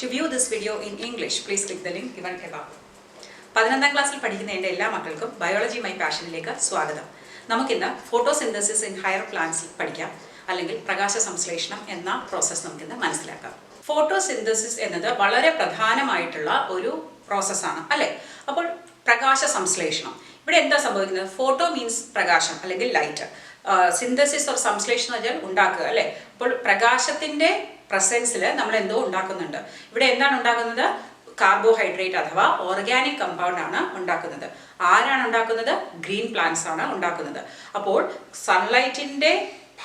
To view this video in English, please click the link given above. 11ാം ക്ലാസ്സിൽ പഠിക്കുന്ന എൻ്റെ എല്ലാ മക്കൾക്കും ബയോളജി മൈ പാഷനിലേക്ക് സ്വാഗതം. നമുക്കിന്ന് ഫോട്ടോസിന്തസിസ് ഇൻ ഹയർ പ്ലാന്റ്സ് പഠിക്കാം, അല്ലെങ്കിൽ പ്രകാശ സംശ്ലേഷണം എന്ന പ്രോസസ്സ് നമുക്കിന്ന് മനസ്സിലാക്കാം. ഫോട്ടോസിന്തസിസ് എന്നത് വളരെ പ്രധാനമായിട്ടുള്ള ഒരു പ്രോസസ്സാണ് അല്ലേ. അപ്പോൾ പ്രകാശ സംശ്ലേഷണം ഇവിടെ എന്താ സംഭവിക്കുന്നത്? ഫോട്ടോ മീൻസ് പ്രകാശം അല്ലെങ്കിൽ ലൈറ്റ്, സിന്തസിസ് ഓർ സംശ്ലേഷണം എന്ന് വെച്ചാൽ ഉണ്ടാക്കുക അല്ലേ. അപ്പോൾ പ്രകാശത്തിൻ്റെ പ്രസൻസിൽ നമ്മൾ എന്തോ ഉണ്ടാക്കുന്നുണ്ട്. ഇവിടെ എന്താണ് ഉണ്ടാക്കുന്നത്? കാർബോഹൈഡ്രേറ്റ് അഥവാ ഓർഗാനിക് കമ്പൗണ്ട് ആണ് ഉണ്ടാക്കുന്നത്. ആരാണ് ഉണ്ടാക്കുന്നത്? ഗ്രീൻ പ്ലാന്റ്സ് ആണ് ഉണ്ടാക്കുന്നത്. അപ്പോൾ സൺലൈറ്റിൻ്റെ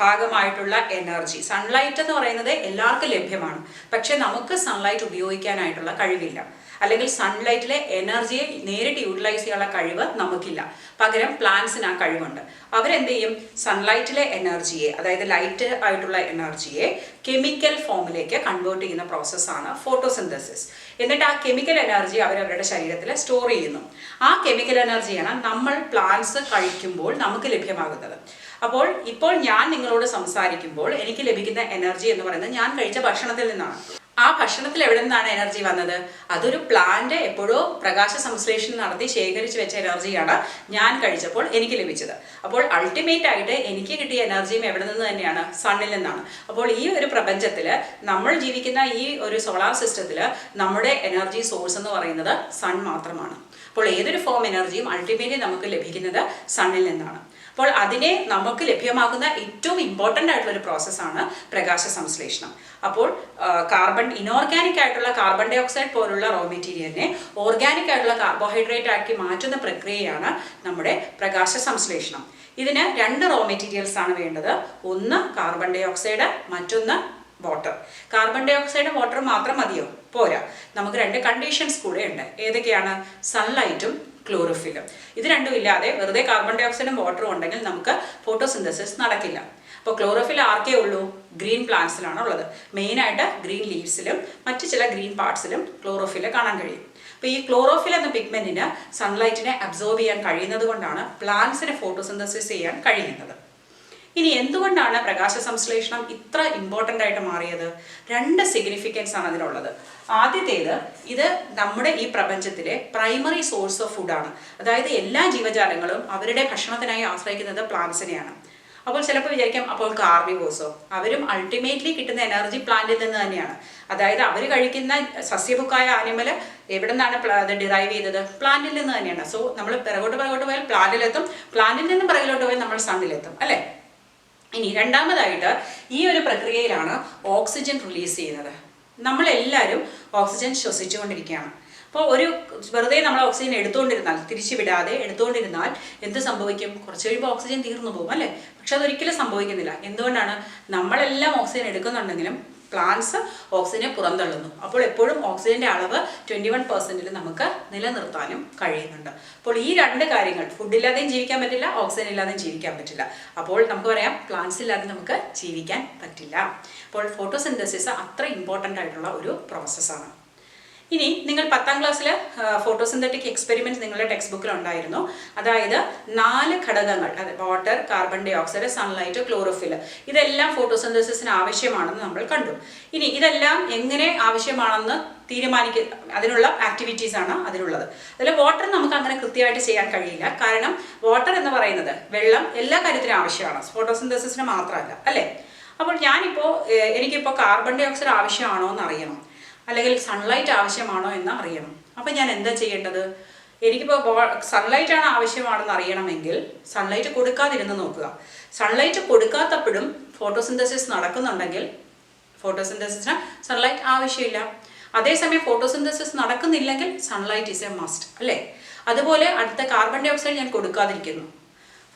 ഭാഗമായിട്ടുള്ള എനർജി, സൺലൈറ്റ് എന്ന് പറയുന്നത് എല്ലാവർക്കും ലഭ്യമാണ്, പക്ഷെ നമുക്ക് സൺലൈറ്റ് ഉപയോഗിക്കാനായിട്ടുള്ള കഴിവില്ല, അല്ലെങ്കിൽ സൺലൈറ്റിലെ എനർജിയെ നേരിട്ട് യൂട്ടിലൈസ് ചെയ്യാനുള്ള കഴിവ് നമുക്കില്ല. പകരം പ്ലാന്റ്സിന് ആ കഴിവുണ്ട്. അവരെന്ത് ചെയ്യും? സൺലൈറ്റിലെ എനർജിയെ, അതായത് ലൈറ്റ് ആയിട്ടുള്ള എനർജിയെ കെമിക്കൽ ഫോമിലേക്ക് കൺവേർട്ട് ചെയ്യുന്ന പ്രോസസ്സാണ് ഫോട്ടോസിന്തസിസ്. എന്നിട്ട് ആ കെമിക്കൽ എനർജി അവരവരുടെ ശരീരത്തിൽ സ്റ്റോർ ചെയ്യുന്നു. ആ കെമിക്കൽ എനർജിയാണ് നമ്മൾ പ്ലാന്റ്സ് കഴിക്കുമ്പോൾ നമുക്ക് ലഭ്യമാകുന്നത്. അപ്പോൾ ഇപ്പോൾ ഞാൻ നിങ്ങളോട് സംസാരിക്കുമ്പോൾ എനിക്ക് ലഭിക്കുന്ന എനർജി എന്ന് പറയുന്നത് ഞാൻ കഴിച്ച ഭക്ഷണത്തിൽ നിന്നാണ്. ആ ഭക്ഷണത്തിൽ എവിടെ നിന്നാണ് എനർജി വന്നത്? അതൊരു പ്ലാന്റ് എപ്പോഴോ പ്രകാശ സംശ്ലേഷണം നടത്തി ശേഖരിച്ച് വെച്ച എനർജിയാണ് ഞാൻ കഴിച്ചപ്പോൾ എനിക്ക് ലഭിച്ചത്. അപ്പോൾ അൾട്ടിമേറ്റ് ആയിട്ട് എനിക്ക് കിട്ടിയ എനർജിയും എവിടെ നിന്ന് തന്നെയാണ്? സണ്ണിൽ നിന്നാണ്. അപ്പോൾ ഈ ഒരു പ്രപഞ്ചത്തിൽ നമ്മൾ ജീവിക്കുന്ന ഈ ഒരു സോളാർ സിസ്റ്റത്തിൽ നമ്മുടെ എനർജി സോഴ്സ് എന്ന് പറയുന്നത് സൺ മാത്രമാണ്. അപ്പോൾ ഏതൊരു ഫോം എനർജിയും അൾട്ടിമേറ്റ്ലി നമുക്ക് ലഭിക്കുന്നത് സണ്ണിൽ നിന്നാണ്. അപ്പോൾ അതിനെ നമുക്ക് ലഭ്യമാക്കുന്ന ഏറ്റവും ഇമ്പോർട്ടൻ്റ് ആയിട്ടുള്ളൊരു പ്രോസസ്സാണ് പ്രകാശ സംശ്ലേഷണം. അപ്പോൾ ഇനോർഗാനിക് ആയിട്ടുള്ള കാർബൺ ഡൈ ഓക്സൈഡ് പോലുള്ള റോ മെറ്റീരിയലിനെ ഓർഗാനിക് ആയിട്ടുള്ള കാർബോഹൈഡ്രേറ്റ് ആക്കി മാറ്റുന്ന പ്രക്രിയയാണ് നമ്മുടെ പ്രകാശ സംശ്ലേഷണം. ഇതിന് രണ്ട് റോ മെറ്റീരിയൽസ് ആണ് വേണ്ടത്. ഒന്ന് കാർബൺ ഡൈ ഓക്സൈഡ്, മറ്റൊന്ന് water. Carbon dioxide water മാത്രം മതിയോ? പോരാ. നമുക്ക് രണ്ട് കണ്ടീഷൻസ് കൂടെ ഉണ്ട്. ഏതൊക്കെയാണ്? സൺലൈറ്റും ക്ലോറോഫിലും. ഇത് രണ്ടും ഇല്ലാതെ വെറുതെ കാർബൺ ഡൈ ഓക്സൈഡും വാട്ടറും ഉണ്ടെങ്കിൽ നമുക്ക് ഫോട്ടോസിന്തസിസ് നടക്കില്ല. അപ്പോൾ ക്ലോറോഫിൽ ആർക്കേ ഉള്ളൂ? ഗ്രീൻ പ്ലാന്റ്സിലാണ് ഉള്ളത്. മെയിനായിട്ട് ഗ്രീൻ ലീവ്സിലും മറ്റു ചില ഗ്രീൻ പാർട്സിലും ക്ലോറോഫിൽ കാണാൻ കഴിയും. അപ്പോൾ ഈ ക്ലോറോഫിൽ എന്ന പിഗ്മെന്റിന് സൺലൈറ്റിനെ അബ്സോർബ് ചെയ്യാൻ കഴിയുന്നത് കൊണ്ടാണ് പ്ലാന്റ്സിന് ഫോട്ടോസിന്തസിസ് ചെയ്യാൻ കഴിയുന്നത്. ഇനി എന്തുകൊണ്ടാണ് പ്രകാശ സംശ്ലേഷണം ഇത്ര ഇമ്പോർട്ടൻ്റ് ആയിട്ട് മാറിയത്? രണ്ട് സിഗ്നിഫിക്കൻസ് ആണ് അതിനുള്ളത്. ആദ്യത്തേത്, ഇത് നമ്മുടെ ഈ പ്രപഞ്ചത്തിലെ പ്രൈമറി സോഴ്സ് ഓഫ് ഫുഡാണ്. അതായത് എല്ലാ ജീവജാലങ്ങളും അവരുടെ ഭക്ഷണത്തിനായി ആശ്രയിക്കുന്നത് പ്ലാന്റ്സിനെയാണ്. അപ്പോൾ ചിലപ്പോൾ വിചാരിക്കാം, അപ്പോൾ കാർണിവോഴ്സോ? അവരും അൾട്ടിമേറ്റ്ലി കിട്ടുന്ന എനർജി പ്ലാന്റിൽ നിന്ന് തന്നെയാണ്. അതായത് അവർ കഴിക്കുന്ന സസ്യഭുക്കായ ആനിമൽ എവിടെ നിന്നാണ് അത് ഡിറൈവ് ചെയ്തത്? പ്ലാന്റിൽ നിന്ന് തന്നെയാണ്. സോ നമ്മൾ പിറകോട്ട് പോയാൽ പ്ലാന്റിലെത്തും, പ്ലാന്റിൽ നിന്ന് പിറകിലോട്ട് പോയാൽ നമ്മൾ സണ്ണിലെത്തും അല്ലേ. ഇനി രണ്ടാമതായിട്ട്, ഈ ഒരു പ്രക്രിയയിലാണ് ഓക്സിജൻ റിലീസ് ചെയ്യുന്നത്. നമ്മളെല്ലാവരും ഓക്സിജൻ ശ്വസിച്ചുകൊണ്ടിരിക്കുകയാണ്. അപ്പോൾ വെറുതെ നമ്മൾ ഓക്സിജൻ എടുത്തുകൊണ്ടിരുന്നാൽ, തിരിച്ചു വിടാതെ എടുത്തുകൊണ്ടിരുന്നാൽ എന്ത് സംഭവിക്കും? കുറച്ച് കഴിയുമ്പോൾ ഓക്സിജൻ തീർന്നു പോകും അല്ലേ. പക്ഷെ അതൊരിക്കലും സംഭവിക്കുന്നില്ല. എന്തുകൊണ്ടാണ്? നമ്മളെല്ലാം ഓക്സിജൻ എടുക്കുന്നുണ്ടെങ്കിലും പ്ലാന്റ്സ് ഓക്സിജനെ പുറന്തള്ളുന്നു. അപ്പോൾ എപ്പോഴും ഓക്സിജന്റെ അളവ് 21% നമുക്ക് നിലനിർത്താനും കഴിയുന്നുണ്ട്. അപ്പോൾ ഈ രണ്ട് കാര്യങ്ങൾ, ഫുഡില്ലാതെയും ജീവിക്കാൻ പറ്റില്ല, ഓക്സിജൻ ഇല്ലാതെയും ജീവിക്കാൻ പറ്റില്ല. അപ്പോൾ നമുക്ക് പറയാം, പ്ലാന്റ്സ് ഇല്ലാതെ നമുക്ക് ജീവിക്കാൻ പറ്റില്ല. അപ്പോൾ ഫോട്ടോസിന്തസിസ് അത്ര ഇമ്പോർട്ടൻ്റ് ആയിട്ടുള്ള ഒരു പ്രോസസ്സാണ്. ഇനി നിങ്ങൾ 10ാം ക്ലാസ്സിൽ ഫോട്ടോസിന്തറ്റിക് എക്സ്പെരിമെൻറ്റ്സ് നിങ്ങളുടെ ടെക്സ്റ്റ് ബുക്കിൽ ഉണ്ടായിരുന്നു. അതായത് 4 ഘടകങ്ങൾ, water, carbon dioxide, sunlight, chlorophyll, ഇതെല്ലാം ഫോട്ടോസിന്തസിസിന് ആവശ്യമാണെന്ന് നമ്മൾ കണ്ടു. ഇനി ഇതെല്ലാം എങ്ങനെ ആവശ്യമാണെന്ന് അതിനുള്ള ആക്ടിവിറ്റീസ് ആണ് അതിനുള്ളത്. അതിൽ വാട്ടർ നമുക്ക് അങ്ങനെ കൃത്യമായിട്ട് ചെയ്യാൻ കഴിയില്ല. കാരണം വാട്ടർ എന്ന് പറയുന്നത്, വെള്ളം എല്ലാ കാര്യത്തിനും ആവശ്യമാണ്, ഫോട്ടോസിന്തസിസിന് മാത്രമല്ല അല്ലേ. അപ്പോൾ എനിക്കിപ്പോൾ കാർബൺ ഡൈ ഓക്സൈഡ് ആവശ്യമാണോ എന്ന് അറിയണം, അല്ലെങ്കിൽ സൺലൈറ്റ് ആവശ്യമാണോ എന്ന് അറിയണം. അപ്പം ഞാൻ എന്താ ചെയ്യേണ്ടത്? എനിക്കിപ്പോൾ സൺലൈറ്റാണ് ആവശ്യമാണെന്ന് അറിയണമെങ്കിൽ സൺലൈറ്റ് കൊടുക്കാതിരുന്ന് നോക്കുക. സൺലൈറ്റ് കൊടുക്കാത്തപ്പോഴും ഫോട്ടോസിന്തസിസ് നടക്കുന്നുണ്ടെങ്കിൽ ഫോട്ടോസിന്തസിസിന് സൺലൈറ്റ് ആവശ്യമില്ല. അതേസമയം ഫോട്ടോസിന്തസിസ് നടക്കുന്നില്ലെങ്കിൽ സൺലൈറ്റ് ഈസ് എ മസ്റ്റ് അല്ലേ. അതുപോലെ അടുത്ത കാർബൺ ഡൈ ഓക്സൈഡ് ഞാൻ കൊടുക്കാതിരിക്കുന്നു.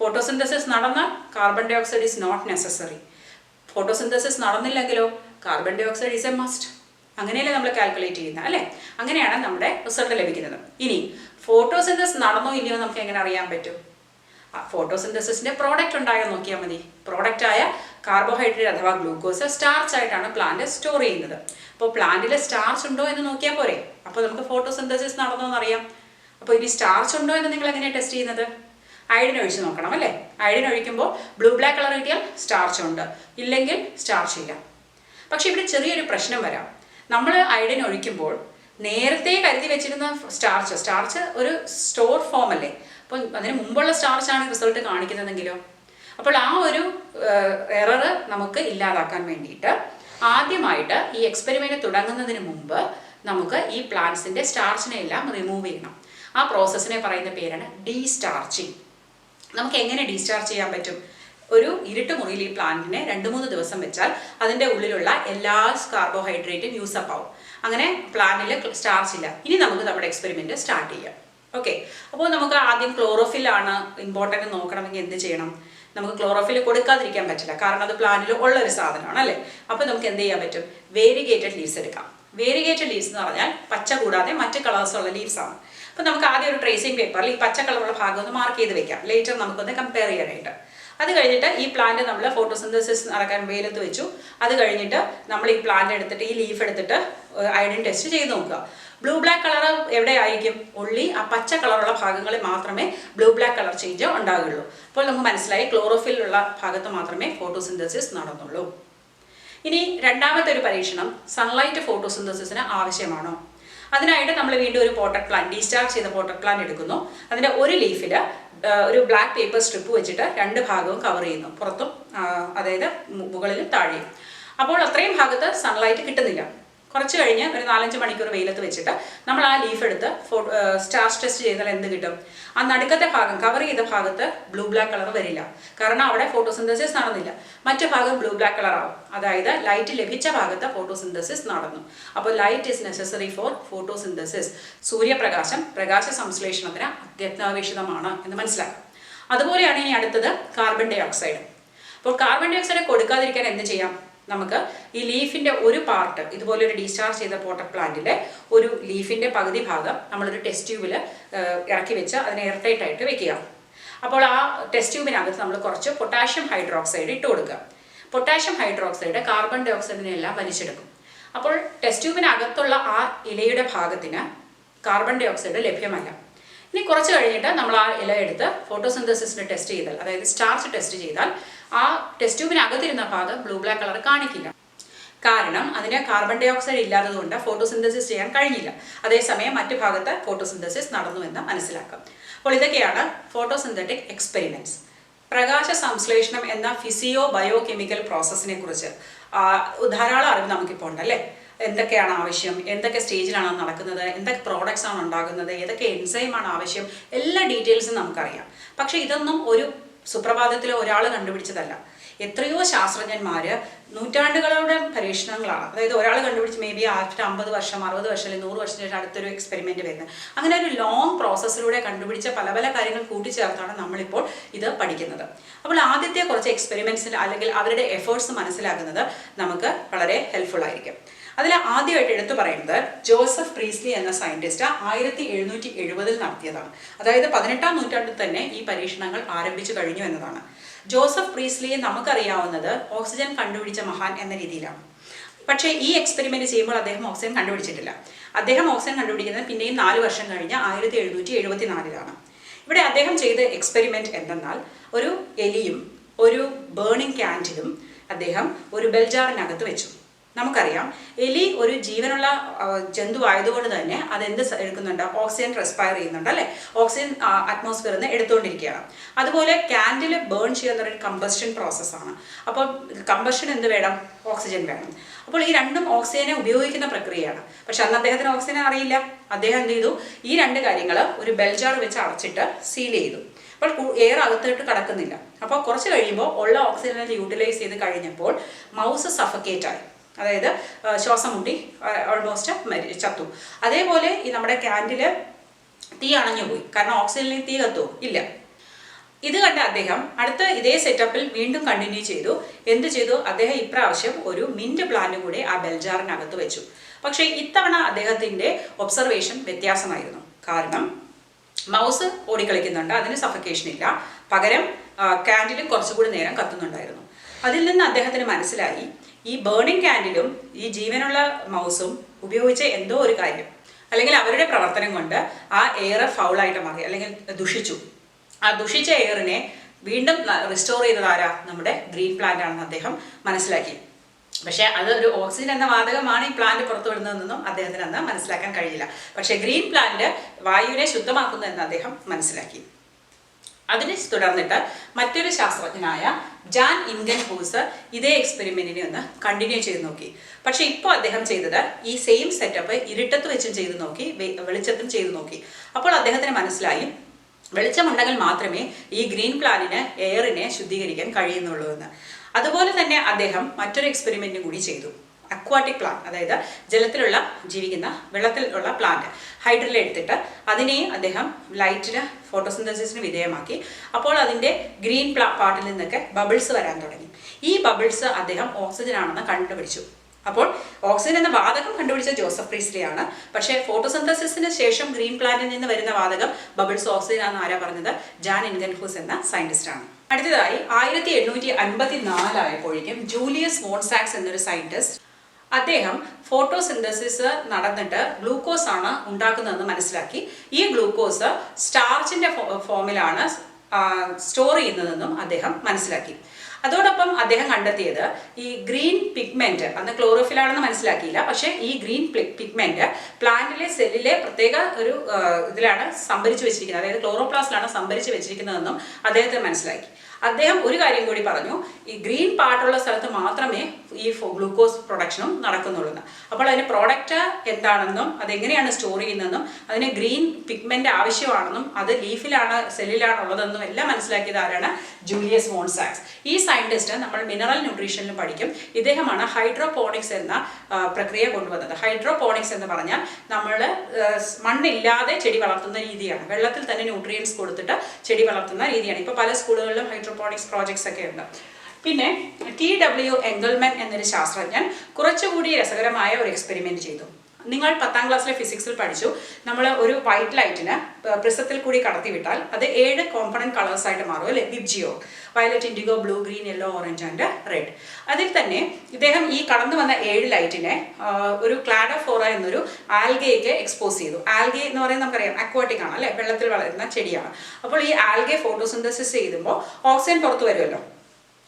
ഫോട്ടോസിന്തസിസ് നടന്നാൽ carbon dioxide is not necessary. Photosynthesis നടന്നില്ലെങ്കിലോ carbon dioxide is a must. അങ്ങനെയല്ലേ നമ്മൾ കാൽക്കുലേറ്റ് ചെയ്യുന്നത് അല്ലേ. അങ്ങനെയാണ് നമ്മുടെ റിസൾട്ട് ലഭിക്കുന്നത്. ഇനി ഫോട്ടോസിന്തസിസ് നടന്നോ ഇല്ലയോ നമുക്ക് എങ്ങനെ അറിയാൻ പറ്റും? ഫോട്ടോസിന്തസിസിന്റെ പ്രോഡക്റ്റ് ഉണ്ടായോ നോക്കിയാൽ മതി. പ്രോഡക്റ്റായ കാർബോഹൈഡ്രേറ്റ് അഥവാ ഗ്ലൂക്കോസ് സ്റ്റാർച്ച് ആയിട്ടാണ് പ്ലാന്റ് സ്റ്റോർ ചെയ്യുന്നത്. അപ്പോൾ പ്ലാന്റിൽ സ്റ്റാർച്ച് ഉണ്ടോ എന്ന് നോക്കിയാൽ പോരെ. അപ്പോൾ നമുക്ക് ഫോട്ടോസിന്തസിസ് നടന്നോ എന്നറിയാം. അപ്പോൾ ഇനി സ്റ്റാർച്ച് ഉണ്ടോ എന്ന് നിങ്ങൾ എങ്ങനെയാണ് ടെസ്റ്റ് ചെയ്യുന്നത്? അയഡിൻ ഒഴിച്ച് നോക്കണം അല്ലേ. അയഡിൻ ഒഴിക്കുമ്പോൾ ബ്ലൂ ബ്ലാക്ക് കളർ കിട്ടിയാൽ സ്റ്റാർച്ച് ഉണ്ട്, ഇല്ലെങ്കിൽ സ്റ്റാർച്ച് ഇല്ല. പക്ഷെ ഇവിടെ ചെറിയൊരു പ്രശ്നം വരാം. നമ്മൾ അയഡിൻ ഒഴിക്കുമ്പോൾ നേരത്തെ കരുതി വെച്ചിരുന്ന സ്റ്റാർച്ച് ഒരു സ്റ്റോർ ഫോം അല്ലേ, അപ്പം അതിന് മുമ്പുള്ള സ്റ്റാർച്ചാണ് റിസൾട്ട് കാണിക്കുന്നതെങ്കിലോ. അപ്പോൾ ആ ഒരു എറർ നമുക്ക് ഇല്ലാതാക്കാൻ വേണ്ടിയിട്ട് ആദ്യമായിട്ട് ഈ എക്സ്പെരിമെന്റ് തുടങ്ങുന്നതിന് മുമ്പ് നമുക്ക് ഈ പ്ലാന്റ്സിന്റെ സ്റ്റാർച്ചിനെ എല്ലാം റിമൂവ് ചെയ്യണം. ആ പ്രോസസ്സിനെ പറയുന്ന പേരാണ് ഡീസ്റ്റാർച്ചിങ്. നമുക്ക് എങ്ങനെ ഡീസ്റ്റാർച്ച് ചെയ്യാൻ പറ്റും? ഒരു ഇരുട്ട് മുറിയിൽ ഈ പ്ലാന്റിനെ 2-3 ദിവസം വെച്ചാൽ അതിൻ്റെ ഉള്ളിലുള്ള എല്ലാ കാർബോഹൈഡ്രേറ്റും യൂസപ്പ് ആവും. അങ്ങനെ പ്ലാന്റിൽ സ്റ്റാർച്ച് ഇല്ല. ഇനി നമുക്ക് നമ്മുടെ എക്സ്പെരിമെന്റ് സ്റ്റാർട്ട് ചെയ്യാം. ഓക്കെ, അപ്പോൾ നമുക്ക് ആദ്യം ക്ലോറോഫിൽ ആണ് ഇമ്പോർട്ടൻ്റ് നോക്കണമെങ്കിൽ എന്ത് ചെയ്യണം? നമുക്ക് ക്ലോറോഫിൽ കൊടുക്കാതിരിക്കാൻ പറ്റില്ല, കാരണം അത് പ്ലാന്റിൽ ഉള്ള ഒരു സാധനമാണ് അല്ലേ. അപ്പോൾ നമുക്ക് എന്ത് ചെയ്യാൻ പറ്റും? വേരിഗേറ്റഡ് ലീവ്സ് എടുക്കാം. വേരിഗേറ്റഡ് ലീവ്സ് എന്ന് പറഞ്ഞാൽ പച്ച കൂടാതെ മറ്റ് കളേഴ്സ് ഉള്ള ലീവ്സ് ആണ്. അപ്പോൾ നമുക്ക് ആദ്യം ഒരു ട്രേസിംഗ് പേപ്പറിൽ ഈ പച്ച കളറുള്ള ഭാഗം ഒന്ന് മാർക്ക് ചെയ്ത് വെക്കാം, ലേറ്റർ നമുക്കൊന്ന് കമ്പയർ ചെയ്യാനായിട്ട്. അത് കഴിഞ്ഞിട്ട് ഈ പ്ലാന്റ് നമ്മൾ ഫോട്ടോസിന്തസിസ് നടക്കാൻ വെയിലത്ത് വെച്ചു. അത് കഴിഞ്ഞിട്ട് നമ്മൾ ഈ പ്ലാന്റ് എടുത്തിട്ട് ഈ ലീഫ് എടുത്തിട്ട് അയഡിൻ ടെസ്റ്റ് ചെയ്ത് നോക്കുക. ബ്ലൂ ബ്ലാക്ക് കളർ എവിടെ ആയിരിക്കും? ഒള്ളി ആ പച്ച കളറുള്ള ഭാഗങ്ങളിൽ മാത്രമേ ബ്ലൂ ബ്ലാക്ക് കളർ ചേഞ്ച് ഉണ്ടാകുള്ളൂ. അപ്പോൾ നമുക്ക് മനസ്സിലായി ക്ലോറോഫിലുള്ള ഭാഗത്ത് മാത്രമേ ഫോട്ടോസിന്തസിസ് നടന്നുള്ളൂ. ഇനി രണ്ടാമത്തെ ഒരു പരീക്ഷണം, സൺലൈറ്റ് ഫോട്ടോസിന്തസിസിന് ആവശ്യമാണോ? അതിനായിട്ട് നമ്മൾ വീണ്ടും ഒരു പോട്ടഡ് പ്ലാന്റ്, ഡീസ്റ്റാർച്ച് ചെയ്ത പോട്ടഡ് പ്ലാന്റ് എടുക്കുന്നു. അതിൻ്റെ ഒരു ലീഫിൽ ഒരു ബ്ലാക്ക് പേപ്പർ സ്ട്രിപ്പ് വെച്ചിട്ട് 2 ഭാഗവും കവർ ചെയ്യുന്നു, പുറത്തും അതായത് മുകളിലും താഴെയും. അപ്പോൾ അത്രയും ഭാഗത്ത് സൺലൈറ്റ് കിട്ടുന്നില്ല. കുറച്ച് കഴിഞ്ഞ് ഒരു 4-5 മണിക്കൂർ വെയിലത്ത് വെച്ചിട്ട് നമ്മൾ ആ ലീഫ് എടുത്ത് സ്റ്റാർച്ച് ടെസ്റ്റ് ചെയ്താൽ എന്ത് കിട്ടും? ആ നടുക്കത്തെ ഭാഗം കവർ ചെയ്ത ഭാഗത്ത് ബ്ലൂ ബ്ലാക്ക് കളർ വരില്ല, കാരണം അവിടെ ഫോട്ടോസിന്തസിസ് നടന്നില്ല. മറ്റു ഭാഗം ബ്ലൂ ബ്ലാക്ക് കളർ ആവും, അതായത് ലൈറ്റ് ലഭിച്ച ഭാഗത്ത് ഫോട്ടോസിന്തസിസ് നടന്നു. അപ്പോൾ light is necessary four photosynthesis. സൂര്യപ്രകാശം പ്രകാശ സംശ്ലേഷണത്തിന് അത്യന്താപേക്ഷിതമാണ് എന്ന് മനസ്സിലാക്കാം. അതുപോലെയാണ് ഇനി അടുത്തത് കാർബൺ ഡൈ ഓക്സൈഡ്. അപ്പോൾ കാർബൺ ഡൈ ഓക്സൈഡ് കൊടുക്കാതിരിക്കാൻ എന്ത് ചെയ്യാം? നമുക്ക് ഈ ലീഫിൻ്റെ ഒരു പാർട്ട്, ഇതുപോലെ ഒരു ഡീസ്ചാർജ് ചെയ്ത പോട്ടഡ് പ്ലാന്റിലെ ഒരു ലീഫിൻ്റെ പകുതി ഭാഗം നമ്മളൊരു ടെസ്റ്റ് ട്യൂബിൽ ഇറക്കി വെച്ച് അതിനെ എയർടൈറ്റ് ആയിട്ട് വെക്കുക. അപ്പോൾ ആ ടെസ്റ്റ് ട്യൂബിനകത്ത് നമ്മൾ കുറച്ച് പൊട്ടാഷ്യം ഹൈഡ്രോക്സൈഡ് ഇട്ട് കൊടുക്കുക. പൊട്ടാഷ്യം ഹൈഡ്രോക്സൈഡ് കാർബൺ ഡൈ ഓക്സൈഡിനെ എല്ലാം വലിച്ചെടുക്കും. അപ്പോൾ ടെസ്റ്റ് ട്യൂബിനകത്തുള്ള ആ ഇലയുടെ ഭാഗത്തിന് കാർബൺ ഡൈ ഓക്സൈഡ് ലഭ്യമല്ല. ഇനി കുറച്ച് കഴിഞ്ഞിട്ട് നമ്മൾ ആ ഇല എടുത്ത് ഫോട്ടോസിന്തസിസിന് ടെസ്റ്റ് ചെയ്താൽ, അതായത് സ്റ്റാർച്ച് ടെസ്റ്റ് ചെയ്താൽ ആ ടെസ്റ്റ് ട്യൂബിനകത്തിരുന്ന ഭാഗം ബ്ലൂ ബ്ലാക്ക് കളർ കാണിക്കില്ല, കാരണം അതിന് കാർബൺ ഡൈ ഓക്സൈഡ് ഇല്ലാത്തതുകൊണ്ട് ഫോട്ടോസിന്തസിസ് ചെയ്യാൻ കഴിഞ്ഞില്ല. അതേസമയം മറ്റു ഭാഗത്ത് ഫോട്ടോസിന്തസിസ് നടന്നു എന്ന് മനസ്സിലാക്കാം. അപ്പോൾ ഇതൊക്കെയാണ് ഫോട്ടോസിന്തറ്റിക് എക്സ്പെരിമെന്റ്സ്. പ്രകാശ സംശ്ലേഷണം എന്ന ഫിസിയോ ബയോ കെമിക്കൽ പ്രോസസ്സിനെ കുറിച്ച് ധാരാളം അറിവ് നമുക്കിപ്പോൾ ഉണ്ടല്ലേ. എന്തൊക്കെയാണ് ആവശ്യം, എന്തൊക്കെ സ്റ്റേജിലാണ് നടക്കുന്നത്, എന്തൊക്കെ പ്രോഡക്ട്സ് ആണ് ഉണ്ടാകുന്നത്, ഏതൊക്കെ എൻസൈമാണ് ആവശ്യം, എല്ലാ ഡീറ്റെയിൽസും നമുക്കറിയാം. പക്ഷേ ഇതൊന്നും ഒരു സുപ്രഭാതത്തിലെ ഒരാൾ കണ്ടുപിടിച്ചതല്ല. എത്രയോ ശാസ്ത്രജ്ഞന്മാർ നൂറ്റാണ്ടുകളുടെ പരീക്ഷണങ്ങളാണ്. അതായത് ഒരാൾ കണ്ടുപിടിച്ച് മേ ബി ആഫ്റ്റർ 50 വർഷം 60 വർഷം അല്ലെങ്കിൽ 100 വർഷത്തിന് ശേഷം അടുത്തൊരു എക്സ്പെരിമെന്റ് വരുന്നത്. അങ്ങനെ ഒരു ലോങ് പ്രോസസ്സിലൂടെ കണ്ടുപിടിച്ച പല പല കാര്യങ്ങൾ കൂട്ടിച്ചേർത്താണ് നമ്മളിപ്പോൾ ഇത് പഠിക്കുന്നത്. അപ്പോൾ ആദ്യത്തെ കുറച്ച് എക്സ്പെരിമെന്റ്സിൽ അല്ലെങ്കിൽ അവരുടെ എഫേർട്സ് മനസ്സിലാക്കുന്നത് നമുക്ക് വളരെ ഹെൽപ്ഫുൾ ആയിരിക്കും. അതിൽ ആദ്യമായിട്ട് എടുത്തു പറയുന്നത് ജോസഫ് പ്രീസ്ലി എന്ന സയന്റിസ്റ്റ് 1770 നടത്തിയതാണ്. അതായത് 18-ാം നൂറ്റാണ്ടിൽ തന്നെ ഈ പരീക്ഷണങ്ങൾ ആരംഭിച്ചു കഴിഞ്ഞു എന്നതാണ്. ജോസഫ് പ്രീസ്ലിയെ നമുക്കറിയാവുന്നത് ഓക്സിജൻ കണ്ടുപിടിച്ച മഹാൻ എന്ന രീതിയിലാണ്. പക്ഷേ ഈ എക്സ്പെരിമെന്റ് ചെയ്യുമ്പോൾ അദ്ദേഹം ഓക്സിജൻ കണ്ടുപിടിച്ചിട്ടില്ല. അദ്ദേഹം ഓക്സിജൻ കണ്ടുപിടിക്കുന്നത് പിന്നെയും 4 വർഷം കഴിഞ്ഞ് 1774 ഇവിടെ അദ്ദേഹം ചെയ്ത എക്സ്പെരിമെന്റ് എന്തെന്നാൽ, ഒരു എലിയും ഒരു ബേണിംഗ് ക്യാൻഡിലും അദ്ദേഹം ഒരു ബെൽജാറിനകത്ത് വെച്ചു. നമുക്കറിയാം എലി ഒരു ജീവനുള്ള ജന്തു ആയതുകൊണ്ട് തന്നെ അതെന്ത് എടുക്കുന്നുണ്ട്? ഓക്സിജൻ റെസ്പയർ ചെയ്യുന്നുണ്ട് അല്ലേ, ഓക്സിജൻ അറ്റ്മോസ്ഫിയറിൽ നിന്ന് എടുത്തുകൊണ്ടിരിക്കുകയാണ്. അതുപോലെ ക്യാൻഡിൽ ബേൺ ചെയ്യുന്ന ഒരു കമ്പസ്റ്റൻ പ്രോസസ്സാണ്. അപ്പോൾ കമ്പസ്റ്റൻ എന്ത് വേണം? ഓക്സിജൻ വേണം. അപ്പോൾ ഈ രണ്ടും ഓക്സിജനെ ഉപയോഗിക്കുന്ന പ്രക്രിയയാണ്. പക്ഷെ അന്ന് അദ്ദേഹത്തിന് ഓക്സിജൻ അറിയില്ല. അദ്ദേഹം എന്ത് ചെയ്തു? ഈ 2 കാര്യങ്ങൾ ഒരു ബെൽജാർ വെച്ച് അടച്ചിട്ട് സീൽ ചെയ്തു. അപ്പോൾ എയർ അകത്തോട്ട് കടക്കുന്നില്ല. അപ്പോൾ കുറച്ച് കഴിയുമ്പോൾ ഉള്ള ഓക്സിജനെ യൂട്ടിലൈസ് ചെയ്ത് കഴിഞ്ഞപ്പോൾ മൗസ് സഫക്കേറ്റായി, അതായത് ശ്വാസം മുട്ടി ഓൾമോസ്റ്റ് ചത്തു. അതേപോലെ ഈ നമ്മുടെ ക്യാൻഡിൽ തീ അണഞ്ഞു പോയി, കാരണം ഓക്സിജനിൽ തീ കത്തുമോ? ഇല്ല. ഇത് കണ്ട അദ്ദേഹം അടുത്ത ഇതേ സെറ്റപ്പിൽ വീണ്ടും കണ്ടിന്യൂ ചെയ്തു. എന്ത് ചെയ്തു? അദ്ദേഹം ഇപ്രാവശ്യം ഒരു മിന്റ് പ്ലാന്റ് കൂടെ ആ ബെൽജാറിനകത്ത് വെച്ചു. പക്ഷേ ഇത്തവണ അദ്ദേഹത്തിൻ്റെ ഒബ്സർവേഷൻ വ്യത്യാസമായിരുന്നു. കാരണം മൗസ് ഓടിക്കളിക്കുന്നുണ്ട്, അതിന് സഫക്കേഷൻ ഇല്ല, പകരം ക്യാൻഡിലും കുറച്ചുകൂടി നേരം കത്തുന്നുണ്ടായിരുന്നു. അതിൽ നിന്ന് അദ്ദേഹത്തിന് മനസ്സിലായി, ഈ ബേണിംഗ് ക്യാൻഡിലും ഈ ജീവനുള്ള മൗസും ഉപയോഗിച്ച എന്തോ ഒരു കാര്യം, അല്ലെങ്കിൽ അവരുടെ പ്രവർത്തനം കൊണ്ട് ആ എയർ ഫൗളായിട്ട് മാറി, അല്ലെങ്കിൽ ദുഷിച്ചു. ആ ദുഷിച്ച എയറിനെ വീണ്ടും റിസ്റ്റോർ ചെയ്തത് ആരാ? നമ്മുടെ ഗ്രീൻ പ്ലാന്റ് ആണെന്ന് അദ്ദേഹം മനസ്സിലാക്കി. പക്ഷേ അത് ഒരു ഓക്സിജൻ എന്ന വാതകമാണ് ഈ പ്ലാന്റ് പുറത്തുവിടുന്നതെന്നൊന്നും അദ്ദേഹത്തിന് അന്ന് മനസ്സിലാക്കാൻ കഴിയില്ല. പക്ഷേ ഗ്രീൻ പ്ലാന്റ് വായുവിനെ ശുദ്ധമാക്കുന്നു എന്ന് അദ്ദേഹം മനസ്സിലാക്കി. അതിനെ തുടർന്നിട്ട് മറ്റൊരു ശാസ്ത്രജ്ഞനായ ജാൻ ഇൻഗൻഹൂസ് ഇതേ എക്സ്പെരിമെന്റിനെ ഒന്ന് കണ്ടിന്യൂ ചെയ്ത് നോക്കി. പക്ഷെ ഇപ്പോൾ അദ്ദേഹം ചെയ്തത് ഈ സെയിം സെറ്റപ്പ് ഇരുട്ടത്ത് വെച്ചും ചെയ്ത് നോക്കി, വെളിച്ചത്തും ചെയ്ത് നോക്കി. അപ്പോൾ അദ്ദേഹത്തിന് മനസ്സിലായി വെളിച്ചമുണ്ടെങ്കിൽ മാത്രമേ ഈ ഗ്രീൻ പ്ലാന്റിന് എയറിനെ ശുദ്ധീകരിക്കാൻ കഴിയുന്നുള്ളൂ എന്ന്. അതുപോലെ തന്നെ അദ്ദേഹം മറ്റൊരു എക്സ്പെരിമെന്റും കൂടി ചെയ്തു. അക്വാട്ടിക് പ്ലാന്റ്, അതായത് ജലത്തിലുള്ള ജീവിക്കുന്ന വെള്ളത്തിലുള്ള പ്ലാന്റ് ഹൈഡ്രൽ എടുത്തിട്ട് അതിനെയും അദ്ദേഹം ലൈറ്റിന് ഫോട്ടോസിന്തസിസിന് വിധേയമാക്കി. അപ്പോൾ അതിൻ്റെ ഗ്രീൻ പാർട്ടിൽ നിന്നൊക്കെ ബബിൾസ് വരാൻ തുടങ്ങി. ഈ ബബിൾസ് അദ്ദേഹം ഓക്സിജൻ ആണെന്ന് കണ്ടുപിടിച്ചു. അപ്പോൾ ഓക്സിജൻ എന്ന വാതകം കണ്ടുപിടിച്ച ജോസഫ് പ്രീസ്ലിയാണ്. പക്ഷേ ഫോട്ടോസിന്തസിസിന് ശേഷം ഗ്രീൻ പ്ലാന്റിൽ നിന്ന് വരുന്ന വാതകം ബബിൾസ് ഓക്സിജൻ ആണെന്ന് ആരാ പറഞ്ഞത്? ജാൻ ഇൻഗൻഹൂസ് എന്ന സയന്റിസ്റ്റാണ്. അടുത്തതായി 1854 ആയപ്പോഴേക്കും ജൂലിയസ് വോൺസാക്സ് എന്നൊരു സയന്റിസ്റ്റ്, അദ്ദേഹം ഫോട്ടോസിന്തസിസ് നടന്നിട്ട് ഗ്ലൂക്കോസ് ആണ് ഉണ്ടാക്കുന്നതെന്ന് മനസ്സിലാക്കി. ഈ ഗ്ലൂക്കോസ് സ്റ്റാർച്ചിന്റെ ഫോമിലാണ് സ്റ്റോർ ചെയ്യുന്നതെന്നും അദ്ദേഹം മനസ്സിലാക്കി. അതോടൊപ്പം അദ്ദേഹം കണ്ടെത്തിയത് ഈ ഗ്രീൻ പിഗ്മെന്റ്, അന്ന് ക്ലോറോഫിൽ ആണെന്ന് മനസ്സിലാക്കിയില്ല, പക്ഷേ ഈ ഗ്രീൻ പിഗ്മെന്റ് പ്ലാന്റിലെ സെല്ലിലെ പ്രത്യേക ഒരു ഇതിലാണ് സംഭരിച്ചു വെച്ചിരിക്കുന്നത്, അതായത് ക്ലോറോപ്ലാസ്റ്റിലാണ് സംഭരിച്ചു വെച്ചിരിക്കുന്നതെന്നും അദ്ദേഹത്തിന് മനസ്സിലാക്കി. അദ്ദേഹം ഒരു കാര്യം കൂടി പറഞ്ഞു, ഈ ഗ്രീൻ പാർട്ടുള്ള സ്ഥലത്ത് മാത്രമേ ഈ ഗ്ലൂക്കോസ് പ്രൊഡക്ഷനും നടക്കുന്നുള്ളൂ എന്ന്. അപ്പോൾ അതിന് പ്രോഡക്റ്റ് എന്താണെന്നും അതെങ്ങനെയാണ് സ്റ്റോർ ചെയ്യുന്നതെന്നും അതിന് ഗ്രീൻ പിഗ്മെന്റ് ആവശ്യമാണെന്നും അത് ലീഫിലാണ് സെല്ലിലാണ് ഉള്ളതെന്നും എല്ലാം മനസ്സിലാക്കിയത് ആരാണ്? ജൂലിയസ് വോൺസാക്സ്. ഈ സയന്റിസ്റ്റ് നമ്മൾ മിനറൽ ന്യൂട്രീഷനിലും പഠിക്കും. ഇദ്ദേഹമാണ് ഹൈഡ്രോപോണിക്സ് എന്ന പ്രക്രിയ കൊണ്ടുവന്നത്. ഹൈഡ്രോപോണിക്സ് എന്ന് പറഞ്ഞാൽ നമ്മൾ മണ്ണില്ലാതെ ചെടി വളർത്തുന്ന രീതിയാണ്. വെള്ളത്തിൽ തന്നെ ന്യൂട്രിയൻസ് കൊടുത്തിട്ട് ചെടി വളർത്തുന്ന രീതിയാണ്. ഇപ്പോൾ പല സ്കൂളുകളിലും ഹൈഡ്രോപോണിക്സ് പ്രോജക്ട്സ് ഒക്കെ ഉണ്ട്. പിന്നെ TW എംഗൽമാൻ എന്നൊരു ശാസ്ത്രജ്ഞൻ കുറച്ചുകൂടി രസകരമായ ഒരു എക്സ്പെരിമെന്റ് ചെയ്തു. നിങ്ങൾ 10ാം ക്ലാസ്സിലെ ഫിസിക്സിൽ പഠിച്ചു, നമ്മൾ ഒരു വൈറ്റ് ലൈറ്റിന് പ്രിസത്തിൽ കൂടി കടത്തിവിട്ടാൽ അത് 7 കോമ്പണന്റ് കളേഴ്സ് ആയിട്ട് മാറും അല്ലേ? VIBGYOR, violet, indigo, blue, green, yellow, orange and red. അതിൽ തന്നെ ഇദ്ദേഹം ഈ കടന്നു വന്ന 7 ലൈറ്റിനെ ഒരു ക്ലാഡോഫോറ എന്നൊരു ആൽഗയ്ക്ക് എക്സ്പോസ് ചെയ്തു. ആൽഗെ എന്ന് പറയുന്നത് നമുക്കറിയാം അക്വാട്ടിക് ആണ് അല്ലെ, വെള്ളത്തിൽ വളരുന്ന ചെടിയാണ്. അപ്പോൾ ഈ ആൽഗെ ഫോട്ടോസിന്തസിസ് ചെയ്യുമ്പോൾ ഓക്സിജൻ പുറത്തു വരുമല്ലോ.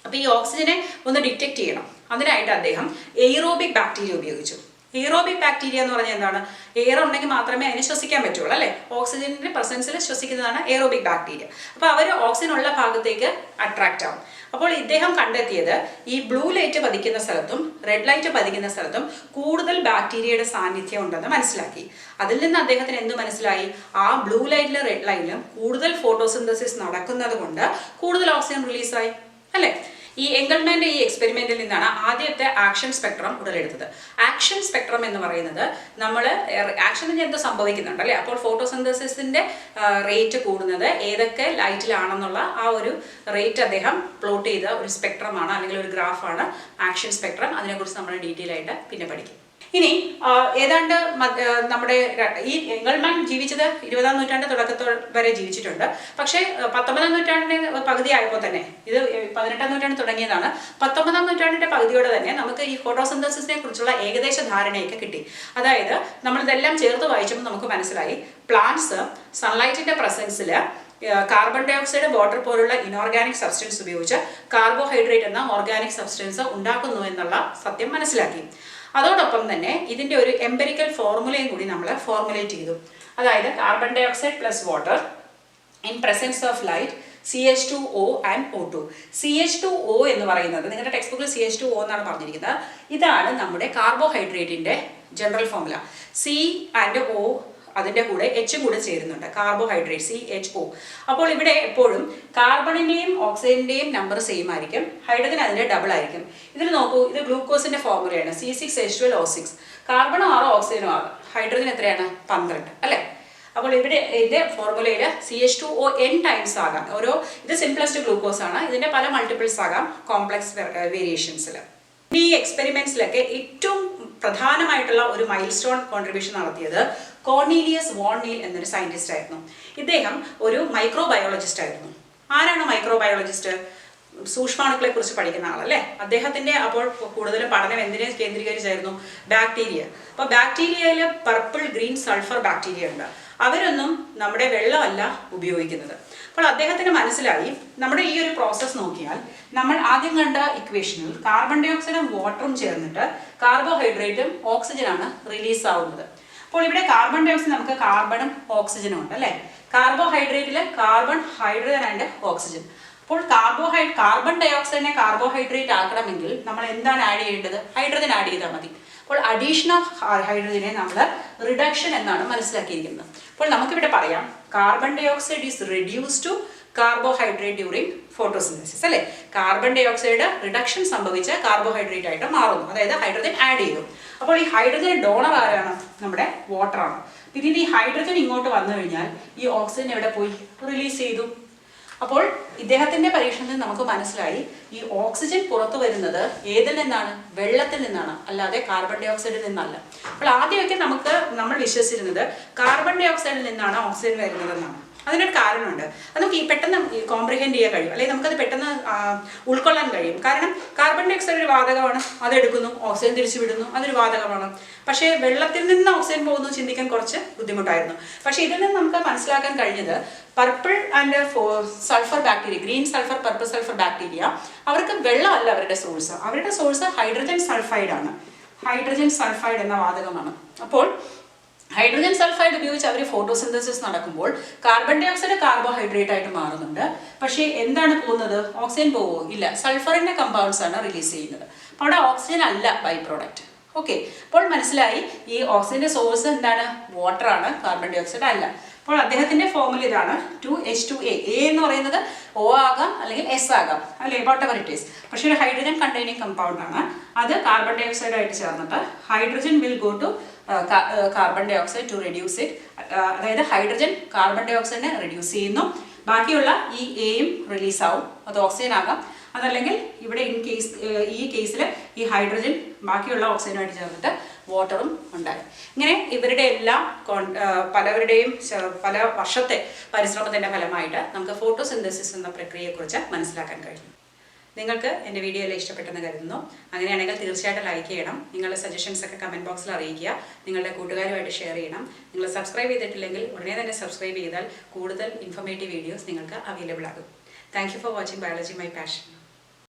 അപ്പോൾ ഈ ഓക്സിജനെ ഒന്ന് ഡിറ്റക്ട് ചെയ്യണം. അതിനായിട്ട് അദ്ദേഹം എയ്റോബിക് ബാക്ടീരിയ ഉപയോഗിച്ചു. എയ്റോബിക് ബാക്ടീരിയ എന്ന് പറഞ്ഞാൽ എന്താണ്? എയർ ഉണ്ടെങ്കിൽ മാത്രമേ അതിനെ ശ്വസിക്കാൻ പറ്റുള്ളൂ അല്ലേ? ഓക്സിജന്റെ പ്രസൻസിൽ ശ്വസിക്കുന്നതാണ് എയ്റോബിക് ബാക്ടീരിയ. അപ്പോൾ അവർ ഓക്സിജൻ ഉള്ള ഭാഗത്തേക്ക് അട്രാക്റ്റ് ആവും. അപ്പോൾ ഇദ്ദേഹം കണ്ടെത്തിയത് ഈ ബ്ലൂ ലൈറ്റ് പതിക്കുന്ന സ്ഥലത്തും റെഡ് ലൈറ്റ് പതിക്കുന്ന സ്ഥലത്തും കൂടുതൽ ബാക്ടീരിയയുടെ സാന്നിധ്യം ഉണ്ടെന്ന് മനസ്സിലാക്കി. അതിൽ നിന്ന് അദ്ദേഹത്തിന് എന്ത് മനസ്സിലായി? ആ ബ്ലൂ ലൈറ്റിലും റെഡ് ലൈറ്റിലും കൂടുതൽ ഫോട്ടോസിന്തസിസ് നടക്കുന്നത് കൊണ്ട് കൂടുതൽ ഓക്സിജൻ റിലീസായി അല്ലേ? ഈ എംഗൽമാന്റെ ഈ എക്സ്പെരിമെന്റിൽ നിന്നാണ് ആദ്യത്തെ ആക്ഷൻ സ്പെക്ട്രം ഉടലെടുത്തത്. ആക്ഷൻ സ്പെക്ട്രം എന്ന് പറയുന്നത് നമ്മൾ ആക്ഷനിൽ എന്തോ സംഭവിക്കുന്നുണ്ട് അല്ലേ? അപ്പോൾ ഫോട്ടോസിന്തസിസിന്റെ റേറ്റ് കൂടുന്നത് ഏതൊക്കെ ലൈറ്റിലാണെന്നുള്ള ആ ഒരു റേറ്റ് അദ്ദേഹം പ്ലോട്ട് ചെയ്ത ഒരു സ്പെക്ട്രമാണ്, അല്ലെങ്കിൽ ഒരു ഗ്രാഫാണ് ആക്ഷൻ സ്പെക്ട്രം. അതിനെക്കുറിച്ച് നമ്മൾ ഡീറ്റെയിൽ ആയിട്ട് പിന്നെ പഠിക്കും. ഇനി ഏതാണ്ട് നമ്മുടെ ഈ എംഗൽമാൻ ജീവിച്ചത് 20ാം നൂറ്റാണ്ട് തുടക്കത്തിൽ വരെ ജീവിച്ചിട്ടുണ്ട്. പക്ഷേ 19ാം നൂറ്റാണ്ടിന്റെ പകുതി ആയപ്പോൾ തന്നെ, ഇത് 18ാം നൂറ്റാണ്ട് തുടങ്ങിയതാണ്, 19ാം നൂറ്റാണ്ടിന്റെ പകുതിയോടെ തന്നെ നമുക്ക് ഈ ഫോട്ടോസിന്തസിസിനെ കുറിച്ചുള്ള ഏകദേശ ധാരണയൊക്കെ കിട്ടി. അതായത് നമ്മളിതെല്ലാം ചേർത്ത് വായിച്ചപ്പോൾ നമുക്ക് മനസ്സിലായി പ്ലാന്റ്സ് സൺലൈറ്റിന്റെ പ്രസൻസിൽ കാർബൺ ഡൈ ഓക്സൈഡ്, വാട്ടർ പോലുള്ള ഇനോർഗാനിക് സബ്സ്റ്റൻസ് ഉപയോഗിച്ച് കാർബോഹൈഡ്രേറ്റ് എന്ന ഓർഗാനിക് സബ്സ്റ്റൻസ് ഉണ്ടാക്കുന്നു എന്നുള്ള സത്യം മനസ്സിലാക്കി. അതോടൊപ്പം തന്നെ ഇതിൻ്റെ ഒരു എംപെരിക്കൽ ഫോർമുലയും കൂടി നമ്മൾ ഫോർമുലേറ്റ് ചെയ്തു. അതായത് carbon dioxide plus water in presence of light CH2O and O2. CH2O എന്ന് പറയുന്നത് നിങ്ങളുടെ ടെക്സ്റ്റ് ബുക്കിൽ CH2O എന്നാണ് പറഞ്ഞിരിക്കുന്നത്. ഇതാണ് നമ്മുടെ കാർബോഹൈഡ്രേറ്റിൻ്റെ general formula. C and O അതിൻ്റെ കൂടെ എച്ചും കൂടെ ചേരുന്നുണ്ട്, കാർബോഹൈഡ്രേറ്റ് CHO. അപ്പോൾ ഇവിടെ എപ്പോഴും കാർബണിൻ്റെയും ഓക്സിജൻ്റെയും നമ്പർ സെയിം ആയിരിക്കും, ഹൈഡ്രജൻ അതിൻ്റെ ഡബിൾ ആയിരിക്കും. ഇതിൽ നോക്കൂ, ഇത് ഗ്ലൂക്കോസിൻ്റെ ഫോർമുലയാണ് C6H12O6. കാർബണും 6 ഓക്സിജനും 6, ഹൈഡ്രജൻ എത്രയാണ്? 12 അല്ലേ? അപ്പോൾ ഇവിടെ ഇതിൻ്റെ ഫോർമുലയിൽ CH2O n ആകാം. ഇത് സിംപ്ലസ്റ്റ് ഗ്ലൂക്കോസ് ആണ്, ഇതിൻ്റെ പല മൾട്ടിപ്പിൾസ് ആകാം കോംപ്ലക്സ് വേരിയേഷൻസിൽ. ഈ എക്സ്പെരിമെന്റ്സിലൊക്കെ ഏറ്റവും പ്രധാനമായിട്ടുള്ള ഒരു മൈൽ സ്റ്റോൺ കോൺട്രിബ്യൂഷൻ നടത്തിയത് കോർണീലിയസ് വോൺ നീൽ എന്നൊരു സയന്റിസ്റ്റ് ആയിരുന്നു. ഇദ്ദേഹം ഒരു മൈക്രോബയോളജിസ്റ്റ് ആയിരുന്നു. ആരാണ് മൈക്രോബയോളജിസ്റ്റ്? സൂക്ഷ്മാണുക്കളെ കുറിച്ച് പഠിക്കുന്ന ആളല്ലേ. അദ്ദേഹത്തിന്റെ അപ്പോൾ കൂടുതലും പഠനം എന്തിനെ കേന്ദ്രീകരിച്ചായിരുന്നു? ബാക്ടീരിയ. അപ്പോൾ ബാക്ടീരിയയിൽ പർപ്പിൾ ഗ്രീൻ സൾഫർ ബാക്ടീരിയ ഉണ്ട്. അവരൊന്നും നമ്മുടെ വെള്ളമല്ല ഉപയോഗിക്കുന്നത്. അപ്പോൾ അദ്ദേഹത്തിന് മനസ്സിലായി നമ്മുടെ ഈ ഒരു പ്രോസസ്സ് നോക്കിയാൽ നമ്മൾ ആദ്യം കണ്ട ഇക്വേഷനിൽ കാർബൺ ഡൈ ഓക്സൈഡും വാട്ടറും ചേർന്നിട്ട് കാർബോഹൈഡ്രേറ്റും ഓക്സിജനാണ് റിലീസ് ആവുന്നത്. അപ്പോൾ ഇവിടെ കാർബൺ ഡൈ ഓക്സൈഡ് നമുക്ക് കാർബണും ഓക്സിജനും ഉണ്ട് അല്ലേ. കാർബോഹൈഡ്രേറ്റിൽ കാർബൺ, ഹൈഡ്രജൻ ആൻഡ് ഓക്സിജൻ. അപ്പോൾ കാർബൺ ഡൈ ഓക്സൈഡിനെ കാർബോഹൈഡ്രേറ്റ് ആക്കണമെങ്കിൽ നമ്മൾ എന്താണ് ആഡ് ചെയ്യേണ്ടത്? ഹൈഡ്രജൻ ആഡ് ചെയ്താൽ മതി. അപ്പോൾ അഡീഷൻ ഓഫ് ഹൈഡ്രജനെ നമ്മൾ റിഡക്ഷൻ എന്നാണ് മനസ്സിലാക്കിയിരിക്കുന്നത്. അപ്പോൾ നമുക്കിവിടെ പറയാം carbon dioxide is reduce to carbohydrate during photosynthesis അല്ലേ. കാർബൺ ഡൈ ഓക്സൈഡ് റിഡക്ഷൻ സംഭവിച്ച് കാർബോഹൈഡ്രേറ്റ് ആയിട്ട് മാറുന്നു, അതായത് ഹൈഡ്രജൻ ആഡ് ചെയ്തു. അപ്പോൾ ഈ ഹൈഡ്രജൻ ഡോണർ ആരാണ്? നമ്മുടെ വാട്ടറാണ്. ഇതിന് ഈ ഹൈഡ്രജൻ ഇങ്ങോട്ട് വന്നു കഴിഞ്ഞാൽ ഈ ഓക്സിജൻ എവിടെ പോയി? റിലീസ് ചെയ്തു. അപ്പോൾ ഇദ്ദേഹത്തിന്റെ പരീക്ഷണത്തിൽ നമുക്ക് മനസ്സിലായി ഈ ഓക്സിജൻ പുറത്തു വരുന്നത് ഏതിൽ നിന്നാണ്? വെള്ളത്തിൽ നിന്നാണ്, അല്ലാതെ കാർബൺ ഡൈ ഓക്സൈഡിൽ നിന്നല്ല. അപ്പോൾ ആദ്യമൊക്കെ നമ്മൾ വിശ്വസിച്ചിരുന്നത് കാർബൺ ഡൈ ഓക്സൈഡിൽ നിന്നാണ് ഓക്സിജൻ വരുന്നതെന്നാണ്. അതിനൊരു കാരണമുണ്ട്. അത് നമുക്ക് പെട്ടെന്ന് കോംപ്രിഹെൻഡ് ചെയ്യാൻ കഴിയും, അല്ലെങ്കിൽ നമുക്കത് പെട്ടെന്ന് ഉൾക്കൊള്ളാൻ കഴിയും. കാരണം കാർബൺ ഡൈ ഓക്സൈഡ് ഒരു വാതകമാണ്, അതെടുക്കുന്നു, ഓക്സിജൻ തിരിച്ചു വിടുന്നു, അതൊരു വാതകമാണ്. പക്ഷേ വെള്ളത്തിൽ നിന്ന് ഓക്സിജൻ പോകുന്നു ചിന്തിക്കാൻ കുറച്ച് ബുദ്ധിമുട്ടായിരുന്നു. പക്ഷേ ഇതിൽ നിന്ന് നമുക്ക് മനസ്സിലാക്കാൻ കഴിഞ്ഞത് purple and sulphur bacteria, green sulphur, purple sulphur bacteria, അവർക്ക് വെള്ളമല്ല അവരുടെ സോഴ്സ്. അവരുടെ സോഴ്സ് ഹൈഡ്രജൻ സൾഫൈഡ് ആണ്. ഹൈഡ്രജൻ സൾഫൈഡ് എന്ന വാതകമാണ്. അപ്പോൾ ഹൈഡ്രജൻ സൾഫൈഡ് ഉപയോഗിച്ച് അവർ ഫോട്ടോസിന്തസിസ് നടക്കുമ്പോൾ കാർബൺ ഡൈ ഓക്സൈഡ് കാർബോഹൈഡ്രേറ്റ് ആയിട്ട് മാറുന്നുണ്ട്. പക്ഷേ എന്താണ് പോകുന്നത്? ഓക്സിജൻ പോവോ? ഇല്ല. സൾഫറിന്റെ കമ്പൗണ്ട്സ് ആണ് റിലീസ് ചെയ്യുന്നത്. അപ്പോൾ അവിടെ ഓക്സിജൻ അല്ല ബൈ പ്രോഡക്റ്റ്. ഓക്കെ, അപ്പോൾ മനസ്സിലായി ഈ ഓക്സിജന്റെ സോഴ്സ് എന്താണ്? വാട്ടർ ആണ്, കാർബൺ ഡൈ ഓക്സൈഡ് അല്ല. അപ്പോൾ അദ്ദേഹത്തിന്റെ ഫോർമുല ഇതാണ് 2H2A. എ എന്ന് പറയുന്നത് O ആകാം അല്ലെങ്കിൽ S ആകാം അല്ലെ, വാട്ട് എവർ ഇറ്റ് ഈസ്. പക്ഷേ ഒരു ഹൈഡ്രജൻ കണ്ടെയ്നിങ് കമ്പൗണ്ട് ആണ്. അത് കാർബൺ ഡൈ ഓക്സൈഡ് ആയിട്ട് ചേർന്നിട്ട് hydrogen will go to carbon dioxide to reduce it. അതായത് ഹൈഡ്രജൻ കാർബൺ ഡൈ ഓക്സൈഡിനെ റെഡ്യൂസ് ചെയ്യുന്നു. ബാക്കിയുള്ള ഈ എയും റിലീസ് ആവും. അത് ഓക്സിജൻ ആകാം, അതല്ലെങ്കിൽ ഇവിടെ ഈ കേസിൽ ഈ ഹൈഡ്രജൻ ബാക്കിയുള്ള ഓക്സിജനുമായിട്ട് ചേർന്നിട്ട് വാട്ടറും ഉണ്ടായി. ഇങ്ങനെ ഇവരുടെ എല്ലാം പലവരുടെയും പല വർഷത്തെ പരിശ്രമത്തിൻ്റെ ഫലമായിട്ട് നമുക്ക് ഫോട്ടോസിന്തസിസ് എന്ന പ്രക്രിയയെക്കുറിച്ച് മനസ്സിലാക്കാൻ കഴിഞ്ഞു. നിങ്ങൾക്ക് എൻ്റെ വീഡിയോ എല്ലാം ഇഷ്ടപ്പെട്ടെന്ന് കരുതുന്നു. അങ്ങനെയാണെങ്കിൽ തീർച്ചയായിട്ടും ലൈക്ക് ചെയ്യണം. നിങ്ങളുടെ സജഷൻസ് ഒക്കെ കമൻറ്റ് ബോക്സിൽ അറിയിക്കുക. നിങ്ങളുടെ കൂട്ടുകാരുമായിട്ട് ഷെയർ ചെയ്യണം. നിങ്ങൾ സബ്സ്ക്രൈബ് ചെയ്തിട്ടില്ലെങ്കിൽ ഉടനെ തന്നെ സബ്സ്ക്രൈബ് ചെയ്താൽ കൂടുതൽ ഇൻഫോർമേറ്റീവ് വീഡിയോസ് നിങ്ങൾക്ക് അവൈലബിൾ ആകും. Thank you for watching biology my passion.